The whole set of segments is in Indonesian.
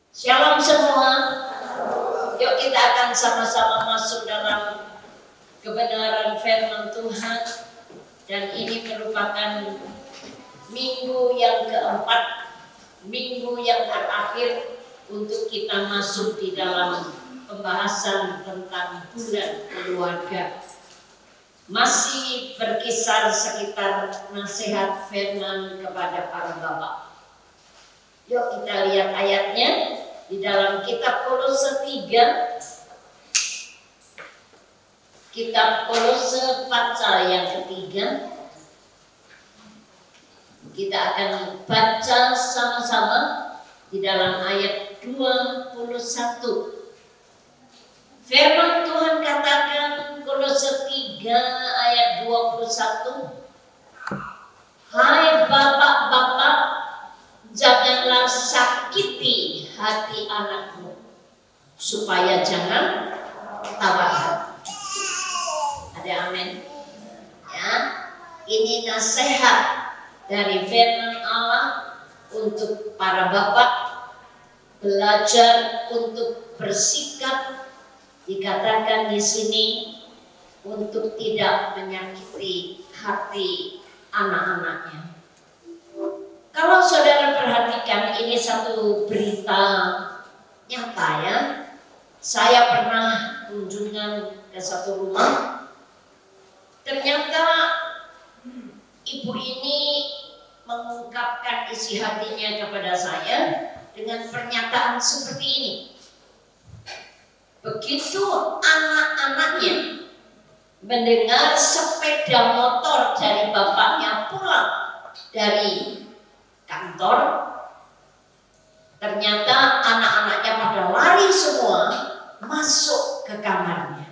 Shalom semua. Yuk kita akan sama-sama masuk dalam kebenaran firman Tuhan. Dan ini merupakan minggu yang keempat, minggu yang terakhir untuk kita masuk di dalam pembahasan tentang bulan keluarga. Masih berkisar sekitar nasihat firman kepada para bapak. Yuk kita lihat ayatnya di dalam kitab Kolose 3. Kitab Kolose pasal yang ketiga. Kita akan baca sama-sama di dalam ayat 21. Firman Tuhan katakan, Kolose 3 ayat 21. Hai bapak-bapak, janganlah sakiti hati anakmu, supaya jangan tawanan. Ada amin? Ya, ini nasihat dari firman Allah untuk para bapak, belajar untuk bersikap, dikatakan di sini untuk tidak menyakiti hati anak-anaknya. Kalau saudara perhatikan, ini satu berita nyata ya. Saya pernah kunjungan ke satu rumah. Ternyata ibu ini mengungkapkan isi hatinya kepada saya dengan pernyataan seperti ini. Begitu anak-anaknya mendengar sepeda motor dari bapaknya pulang dari kantor, ternyata anak-anaknya pada lari semua masuk ke kamarnya.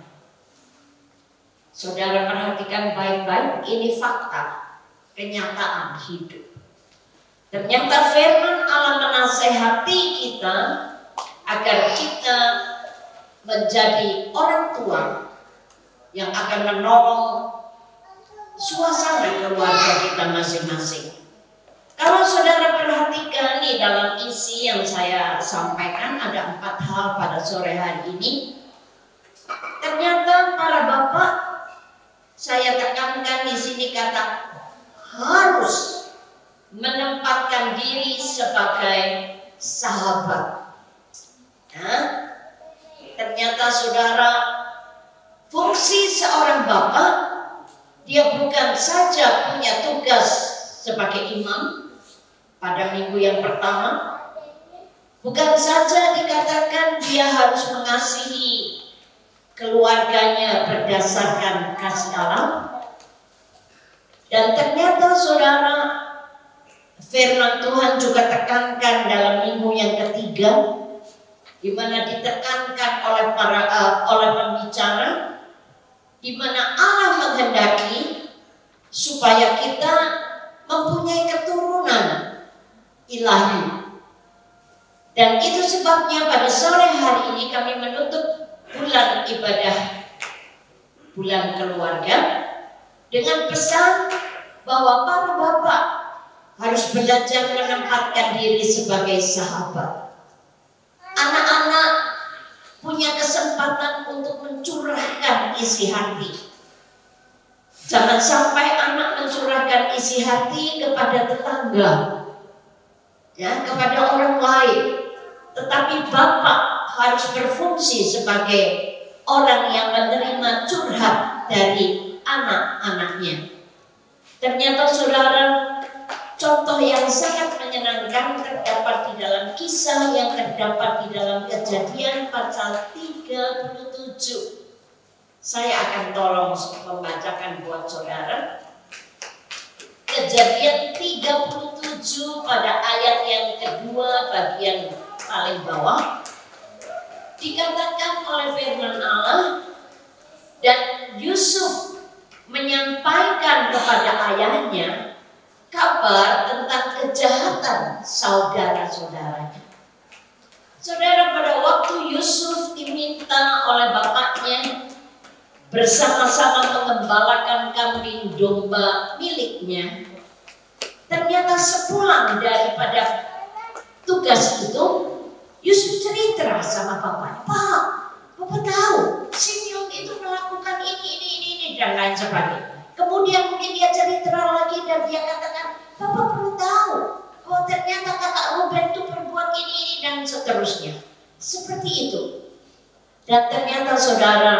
Saudara perhatikan baik-baik, ini fakta, kenyataan hidup. Ternyata firman Allah menasehati kita agar kita menjadi orang tua yang akan menolong suasana keluarga kita masing-masing. Kalau saudara perhatikan di dalam isi yang saya sampaikan, ada 4 hal pada sore hari ini. Ternyata para bapak, saya tekankan di sini kata harus menempatkan diri sebagai sahabat. Nah, ternyata saudara, fungsi seorang bapak, dia bukan saja punya tugas sebagai imam pada minggu yang pertama, bukan saja dikatakan dia harus mengasihi keluarganya berdasarkan kasih Allah, dan ternyata saudara, firman Tuhan juga tekankan dalam minggu yang ketiga, di mana ditekankan oleh pembicara, di mana Allah menghendaki supaya kita mempunyai keturunan ilahi. Dan itu sebabnya pada sore hari ini kami menutup bulan ibadah, bulan keluarga, dengan pesan bahwa para bapak harus belajar menempatkan diri sebagai sahabat. Anak-anak punya kesempatan untuk mencurahkan isi hati. Jangan sampai anak mencurahkan isi hati kepada tetangga, ya, kepada orang lain. Tetapi bapak harus berfungsi sebagai orang yang menerima curhat dari anak-anaknya. Ternyata saudara, contoh yang sangat menyenangkan terdapat di dalam kisah yang terdapat di dalam Kejadian pasal 37. Saya akan tolong membacakan buat saudara. Kejadian 37 pada ayat yang kedua bagian paling bawah. Dikatakan oleh firman Allah, dan Yusuf menyampaikan kepada ayahnya kabar tentang kejahatan saudara-saudaranya. Saudara, pada waktu Yusuf diminta oleh bapaknya bersama-sama mengembalakan kambing domba miliknya, ternyata sepulang daripada tugas itu, Yusuf cerita sama bapak, Pak, bapak tahu Simeon itu melakukan ini dan lain sebagainya. Kemudian mungkin dia cerita lagi dan dia katakan, bapak perlu tahu bahwa ternyata kakak Ruben itu berbuat ini dan seterusnya. Seperti itu. Dan ternyata saudara,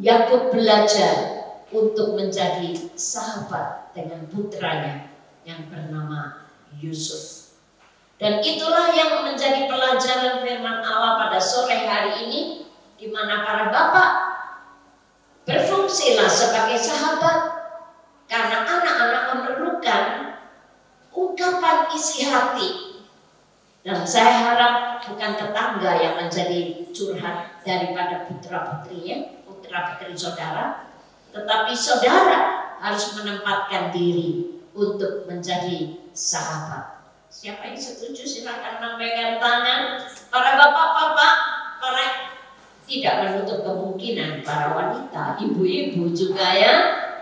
Yakub belajar untuk menjadi sahabat dengan putranya yang bernama Yusuf. Dan itulah yang menjadi pelajaran firman Allah pada sore hari ini, di mana para bapak berfungsilah sebagai sahabat, karena anak-anak memerlukan ungkapan isi hati. Dan saya harap bukan tetangga yang menjadi curhat daripada putra-putrinya, putra-putri saudara, tetapi saudara harus menempatkan diri untuk menjadi sahabat. Siapa yang setuju silakan lambaikan tangan. Para bapak-bapak, para tidak menutup kemungkinan para wanita, ibu-ibu juga ya.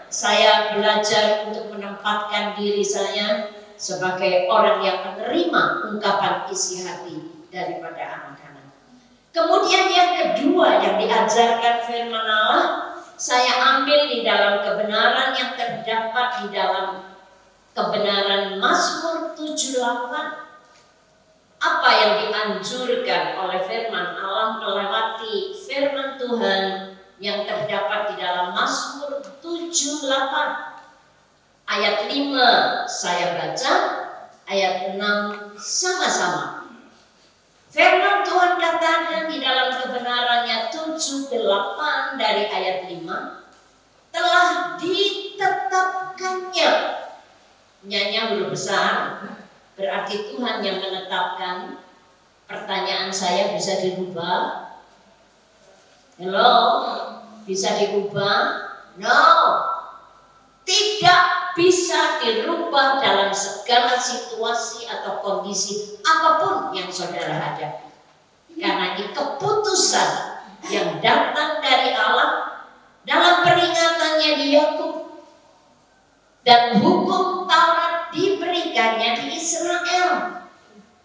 Saya belajar untuk menempatkan diri saya sebagai orang yang menerima ungkapan isi hati daripada anak-anak. Kemudian yang kedua yang diajarkan firman Allah, saya ambil di dalam kebenaran yang terdapat di dalam kebenaran Mazmur 78. Apa yang dianjurkan oleh firman Allah melewati firman Tuhan yang terdapat di dalam Mazmur 78. Ayat 5 saya baca, ayat 6 sama-sama. Firman Tuhan katakan di dalam kebenarannya 78 dari ayat 5, telah ditetapkannya. Nyanyi huruf besar, berarti Tuhan yang menetapkan. Pertanyaan saya bisa dirubah? Hello? Bisa dirubah? No. Tidak bisa dirubah dalam segala situasi atau kondisi apapun yang saudara hadapi. Karena ini keputusan yang datang dari Allah dalam peringatannya di Yakub, dan hukum Taurat diberikannya di Israel.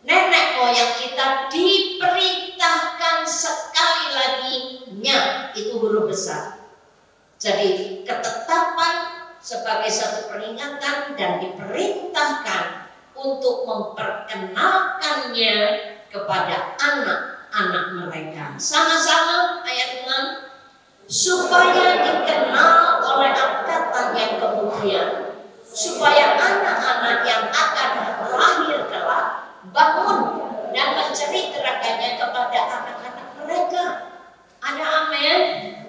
Nenek moyang kita diperintahkan sekali lagi nya, itu huruf besar. Jadi ketetapan sebagai satu peringatan dan diperintahkan untuk memperkenalkannya kepada anak-anak mereka. Sama-sama ayat 6, supaya dikenal oleh angkatan yang kemudian, supaya anak-anak yang akan lahir kelak bangun dan menceritakannya kepada anak-anak mereka. Ada amin?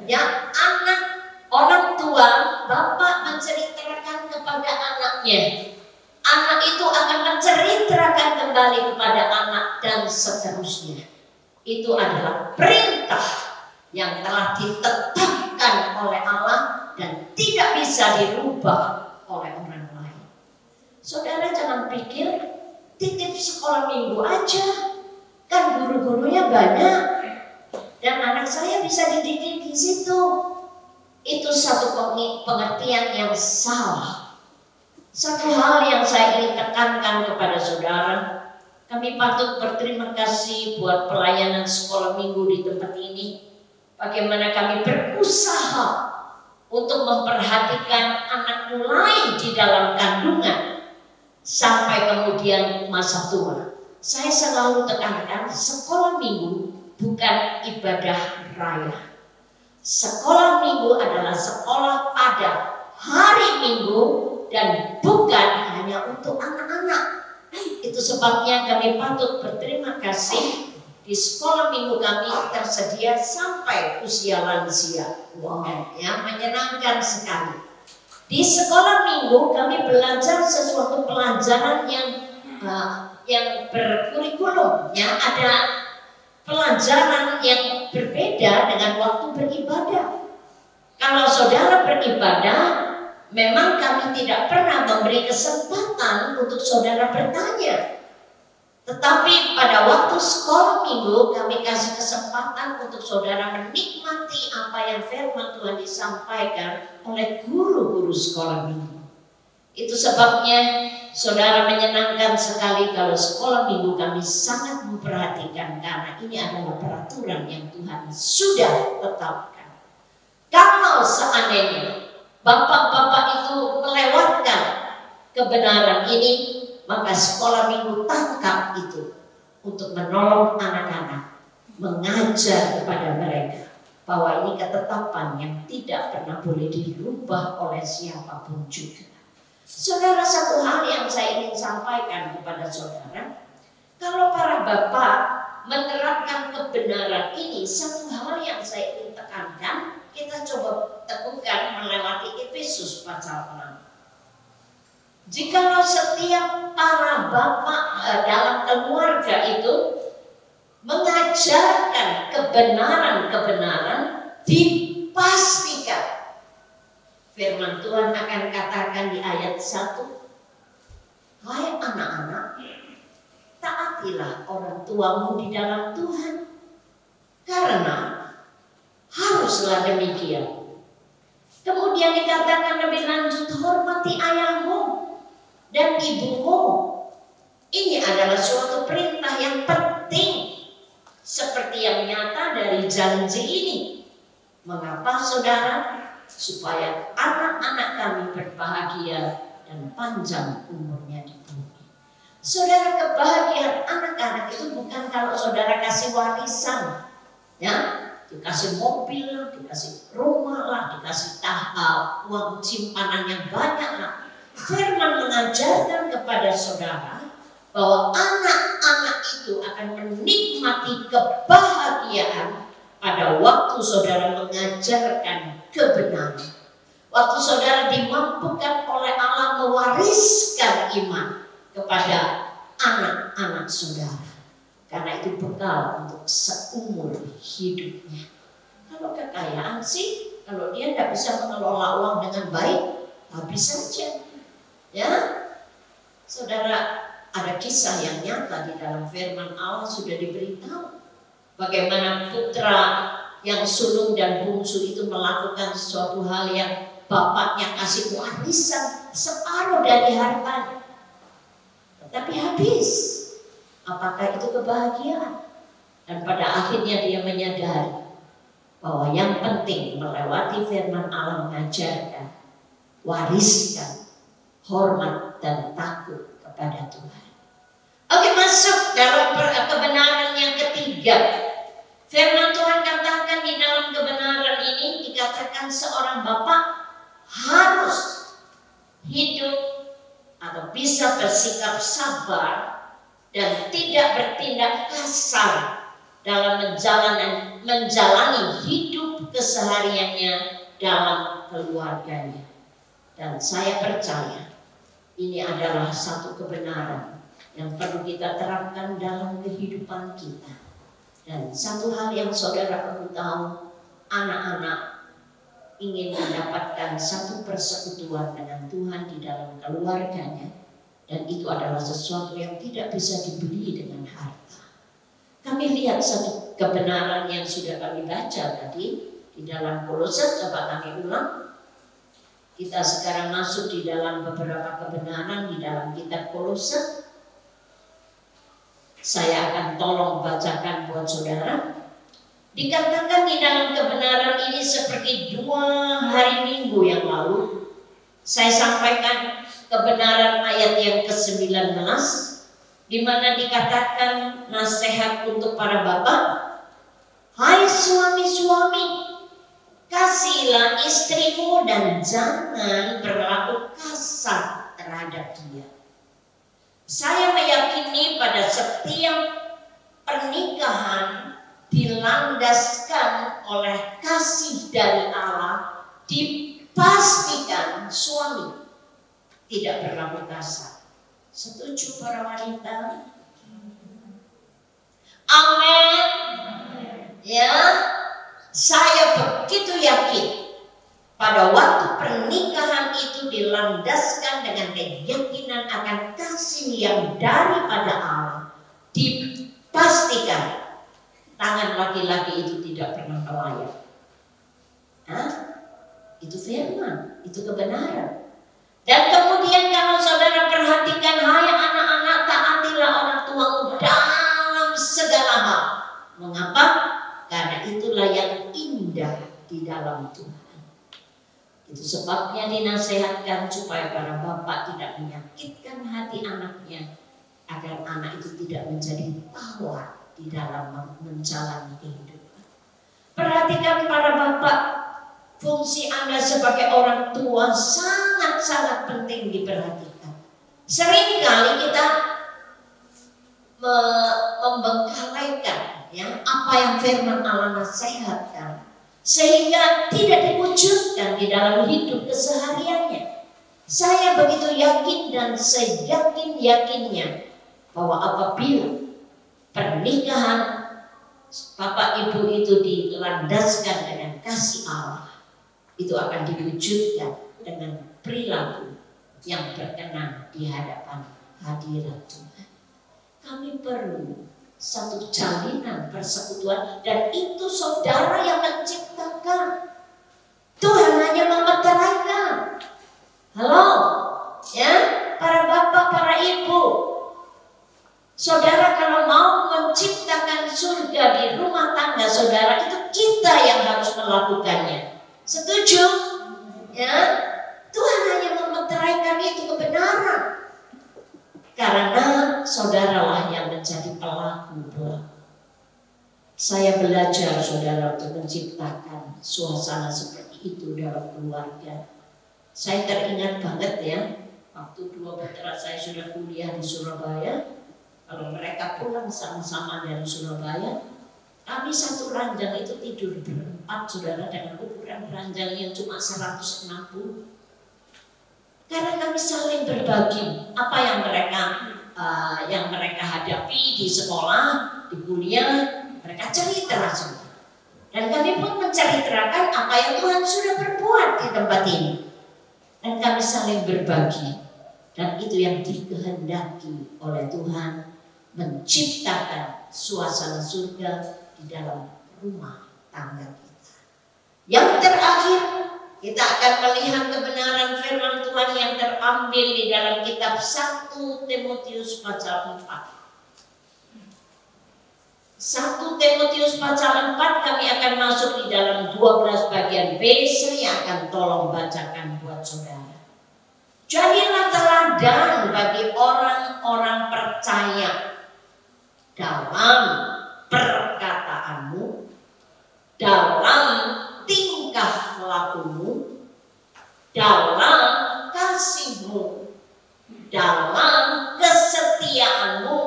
Yang anak orang tua, bapak menceritakan kepada anaknya, anak itu akan menceritakan kembali kepada anak dan seterusnya. Itu adalah perintah yang telah ditetapkan oleh Allah dan tidak bisa dirubah oleh orang lain. Saudara jangan pikir titip sekolah minggu aja, kan guru-gurunya banyak dan anak saya bisa dididik di situ. Itu satu pengertian yang salah. Satu hal yang saya ingin tekankan kepada saudara, kami patut berterima kasih buat pelayanan sekolah minggu di tempat ini. Bagaimana kami berusaha untuk memperhatikan anak mulai di dalam kandungan sampai kemudian masa tua. Saya selalu tekankan sekolah minggu bukan ibadah raya. Sekolah minggu adalah sekolah pada hari Minggu dan bukan hanya untuk anak-anak. Itu sebabnya kami patut berterima kasih di sekolah minggu kami tersedia sampai usia lansia. Wow, ya menyenangkan sekali. Di sekolah minggu kami belajar sesuatu pelajaran yang berkurikulum, ya ada pelajaran yang berbeda dengan waktu beribadah. Kalau saudara beribadah, memang kami tidak pernah memberi kesempatan untuk saudara bertanya. Tetapi pada waktu sekolah minggu kami kasih kesempatan untuk saudara menikmati apa yang firman Tuhan disampaikan oleh guru-guru sekolah minggu. Itu sebabnya saudara, menyenangkan sekali kalau sekolah minggu kami sangat memperhatikan, karena ini adalah peraturan yang Tuhan sudah tetapkan. Kalau seandainya bapak-bapak itu melewatkan kebenaran ini, maka sekolah minggu tangkap itu untuk menolong anak-anak, mengajar kepada mereka bahwa ini ketetapan yang tidak pernah boleh dirubah oleh siapapun juga. Saudara, satu hal yang saya ingin sampaikan kepada saudara, kalau para bapak menerapkan kebenaran ini, satu hal yang saya ingin tekankan, kita coba teguhkan melewati Efesus pasal 6. Jikalau setiap para bapak dalam keluarga itu mengajarkan kebenaran-kebenaran, dipastikan firman Tuhan akan katakan di ayat 1, hai anak-anak, taatilah orang tuamu di dalam Tuhan, karena haruslah demikian. Kemudian dikatakan lebih lanjut, hormati ayahmu dan ibumu. Ini adalah suatu perintah yang penting, seperti yang nyata dari janji ini. Mengapa saudara? Supaya anak-anak kami berbahagia dan panjang umurnya di bumi. Saudara, kebahagiaan anak-anak itu bukan kalau saudara kasih warisan, ya, dikasih mobil lah, dikasih rumah lah, dikasih uang simpanan yang banyak lah. Firman mengajarkan kepada saudara bahwa anak-anak itu akan menikmati kebahagiaan pada waktu saudara mengajarkan kebenaran. Waktu saudara dimampukan oleh Allah mewariskan iman kepada anak-anak saudara. Karena itu bekal untuk seumur hidupnya. Kalau kekayaan sih, kalau dia tidak bisa mengelola uang dengan baik, habis saja. Ya, saudara, ada kisah yang nyata di dalam firman Allah sudah diberitahu. Bagaimana putra yang sulung dan bungsu itu melakukan sesuatu hal yang bapaknya kasih warisan separuh dari hartanya. Tapi habis. Apakah itu kebahagiaan? Dan pada akhirnya dia menyadari bahwa yang penting melewati firman Allah mengajarkan, wariskan hormat dan takut kepada Tuhan. Oke, masuk dalam kebenaran yang ketiga. Firman Tuhan katakan di dalam kebenaran ini dikatakan seorang bapak harus hidup atau bisa bersikap sabar dan tidak bertindak kasar dalam menjalani hidup kesehariannya dalam keluarganya. Dan saya percaya ini adalah satu kebenaran yang perlu kita terapkan dalam kehidupan kita. Dan satu hal yang saudara perlu tahu, anak-anak ingin mendapatkan satu persekutuan dengan Tuhan di dalam keluarganya. Dan itu adalah sesuatu yang tidak bisa dibeli dengan harta. Kami lihat satu kebenaran yang sudah kami baca tadi di dalam Kolose, coba kami ulang. Kita sekarang masuk di dalam beberapa kebenaran di dalam kitab Kolose. Saya akan tolong bacakan buat saudara. Dikatakan di dalam kebenaran ini seperti 2 hari Minggu yang lalu saya sampaikan kebenaran ayat yang ke-19, di mana dikatakan nasihat untuk para bapak. Hai suami-suami, kasihilah istrimu dan jangan berlaku kasar terhadap dia. Saya meyakini pada setiap pernikahan dilandaskan oleh kasih dari Allah, dipastikan suami tidak berlaku kasar. Setuju para wanita? Amin. Ya, saya begitu yakin pada waktu pernikahan itu dilandaskan dengan keyakinan akan kasih yang daripada Allah, dipastikan tangan laki-laki itu tidak pernah melayang. Itu firman, itu kebenaran. Dan kemudian kalau saudara perhatikan, hai anak-anak, taatilah orang tuamu dalam segala hal. Mengapa? Karena itulah yang indah di dalam Tuhan. Itu sebabnya dinasihatkan supaya para bapak tidak menyakitkan hati anaknya, agar anak itu tidak menjadi tawar di dalam menjalani kehidupan. Perhatikan para bapak, fungsi Anda sebagai orang tua sangat-sangat penting diperhatikan. Seringkali kita membengkalaikan ya apa yang firman Allah nasihatkan, sehingga tidak diwujudkan di dalam hidup kesehariannya. Saya begitu yakin dan seyakin-yakinnya bahwa apabila pernikahan bapak ibu itu dilandaskan dengan kasih Allah, itu akan diwujudkan dengan perilaku yang berkenan di hadapan hadirat Tuhan. Kami perlu satu jalinan persekutuan, dan itu saudara yang menciptakan. Tuhan hanya memeteraikan. Halo, ya, para bapak, para ibu, saudara kalau mau menciptakan surga di rumah tangga saudara, itu kita yang harus melakukannya. Setuju? Ya, Tuhan hanya memeteraikan itu kebenaran. Karena saudaralah yang menjadi pelaku. Saya belajar saudara untuk menciptakan suasana seperti itu dalam keluarga. Saya teringat banget ya, waktu dua putra saya sudah kuliah di Surabaya. Kalau mereka pulang sama-sama dari Surabaya, kami satu ranjang itu tidur berempat saudara, dengan ukuran ranjang yang cuma 160. Karena kami saling berbagi apa yang mereka hadapi di sekolah, di kuliah, mereka cerita semua. Dan kami pun menceritakan apa yang Tuhan sudah berbuat di tempat ini. Dan kami saling berbagi. Dan itu yang dikehendaki oleh Tuhan, menciptakan suasana surga di dalam rumah tangga kita. Yang terakhir, kita akan melihat kebenaran firman Tuhan yang terambil di dalam kitab 1 Timotius pasal 4. 1 Timotius pasal 4 kami akan masuk di dalam 12 bagian B. Saya akan tolong bacakan buat saudara. Jadilah teladan bagi orang-orang percaya dalam perkataanmu, dalam tingkah lakumu, dalam kasihmu, dalam kesetiaanmu,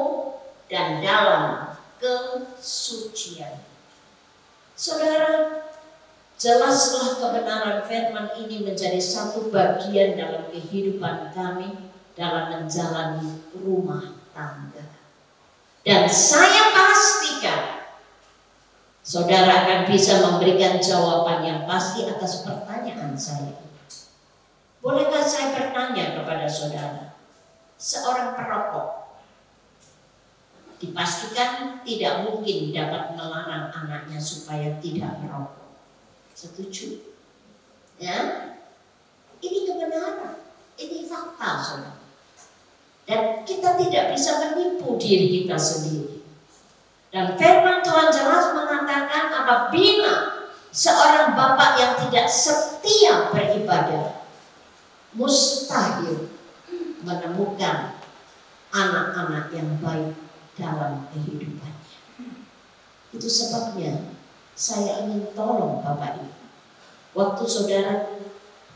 dan dalam kesucian. Saudara, jelaslah kebenaran firman ini menjadi satu bagian dalam kehidupan kami dalam menjalani rumah tangga. Dan saya pastikan saudara akan bisa memberikan jawaban yang pasti atas pertanyaan saya. Bolehkah saya bertanya kepada saudara? Seorang perokok dipastikan tidak mungkin dapat melarang anaknya supaya tidak merokok. Setuju? Ya? Ini kebenaran. Ini fakta, saudara. Dan kita tidak bisa menipu diri kita sendiri. Dan firman Tuhan jelas mengatakan apabila seorang bapak yang tidak setia beribadah, mustahil menemukan anak-anak yang baik dalam kehidupannya. Itu sebabnya saya ingin tolong Bapak Ibu, waktu saudara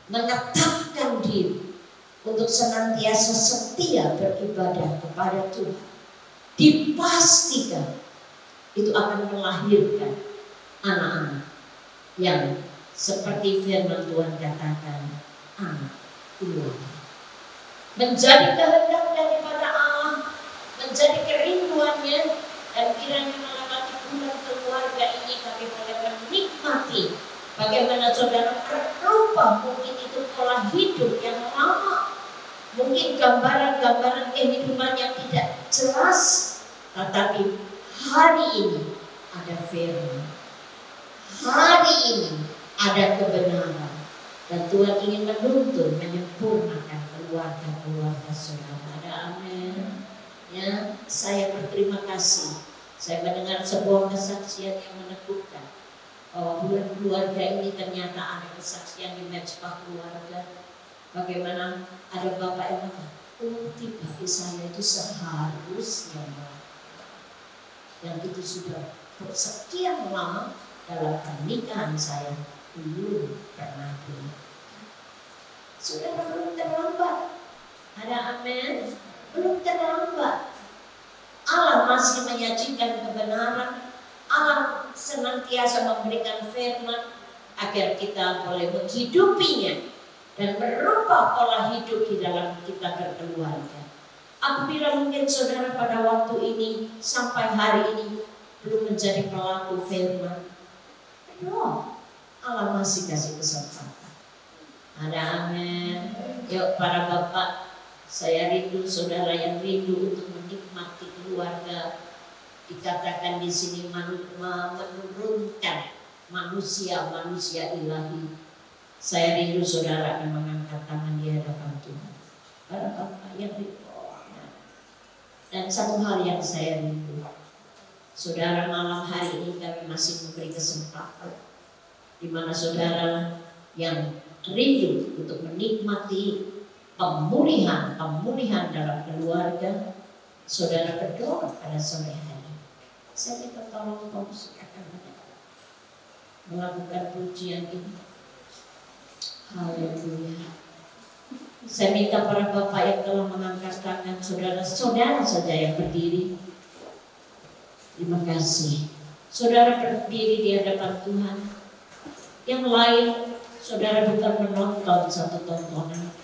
menetapkan diri untuk senantiasa setia beribadah kepada Tuhan, dipastikan itu akan melahirkan anak-anak yang seperti firman Tuhan katakan, anak keluarga. Menjadi kehendak daripada Allah, menjadi kerinduannya, dan kiranya melewati bulan keluarga ini kami boleh menikmati bagaimana saudara berubah. Mungkin itu pola hidup yang lama, mungkin gambaran-gambaran kehidupan yang tidak jelas, tetapi hari ini ada firman, hari ini ada kebenaran, Dan Tuhan ingin menuntun, menyempurnakan keluarga-keluarga saudara. Ada amin. Ya, saya berterima kasih. Saya mendengar sebuah kesaksian yang meneguhkan bulan keluarga ini ternyata ada kesaksian di mezbah keluarga. Bagaimana ada bapak yang mengatakan, bagi saya itu seharusnya, yang itu sudah sekian lama dalam pernikahan saya belum pernah dilakukan. Sudah belum terlambat. Ada amin. Belum terlambat. Allah masih menyajikan kebenaran. Allah senantiasa memberikan firman agar kita boleh menghidupinya dan merubah pola hidup di dalam kita berkeluarga. Apabila mungkin saudara pada waktu ini sampai hari ini belum menjadi pelaku firman, Allah masih kasih kesempatan. Ada amin. Yuk para bapak, saya rindu saudara yang rindu untuk menikmati keluarga. Dikatakan di sini menurunkan manusia ilahi. Saya rindu saudara akan mengangkat tangan di hadapan Tuhan. Para bapak yang rindu. Dan satu hal yang saya rindu, saudara, malam hari ini kami masih memberi kesempatan di mana saudara yang rindu untuk menikmati pemulihan dalam keluarga, saudara berdoa pada sore hari. Saya minta tolong kamu akan melakukan pujian ini. Haleluya. Saya minta para bapak yang telah mengangkat tangan, saudara-saudara saja yang berdiri. Terima kasih. Saudara berdiri di hadapan Tuhan. Yang lain, saudara bukan menonton satu tontonan,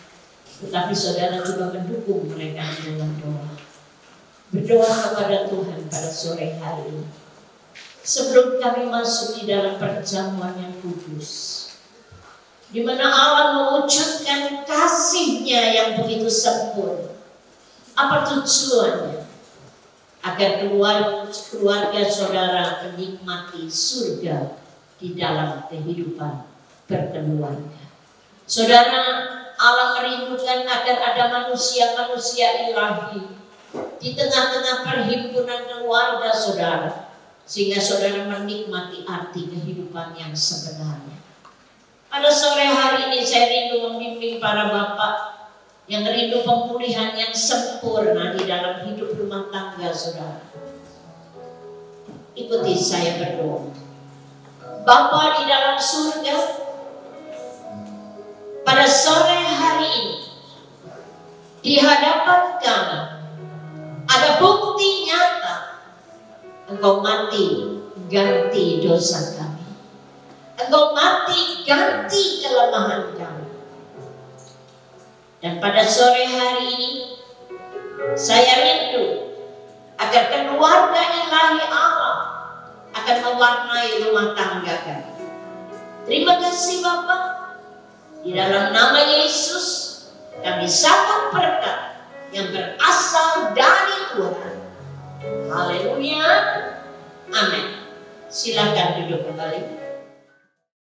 tetapi saudara juga mendukung mereka dalam doa. Berdoa kepada Tuhan pada sore hari ini. Sebelum kami masuk di dalam perjamuan yang kudus, di mana Allah mewujudkan kasih-Nya yang begitu sempurna. Apa tujuannya? Agar keluarga saudara menikmati surga di dalam kehidupan berkeluarga. Saudara, Allah merindukan agar ada manusia-manusia ilahi di tengah-tengah perhimpunan keluarga saudara, sehingga saudara menikmati arti kehidupan yang sebenarnya. Pada sore hari ini saya rindu membimbing para bapak yang rindu pemulihan yang sempurna di dalam hidup rumah tangga saudara. Ikuti saya berdoa. Bapa di dalam surga, pada sore hari ini di hadapan kami ada bukti nyata Engkau mati ganti dosa kami. Engkau mati ganti kelemahan kami. Dan pada sore hari ini saya rindu agar keluarga ilahi Allah akan mewarnai rumah tangga kami. Terima kasih Bapa. Di dalam nama Yesus kami sambut berkat yang berasal dari Tuhan. Haleluya. Amin. Silakan duduk kembali.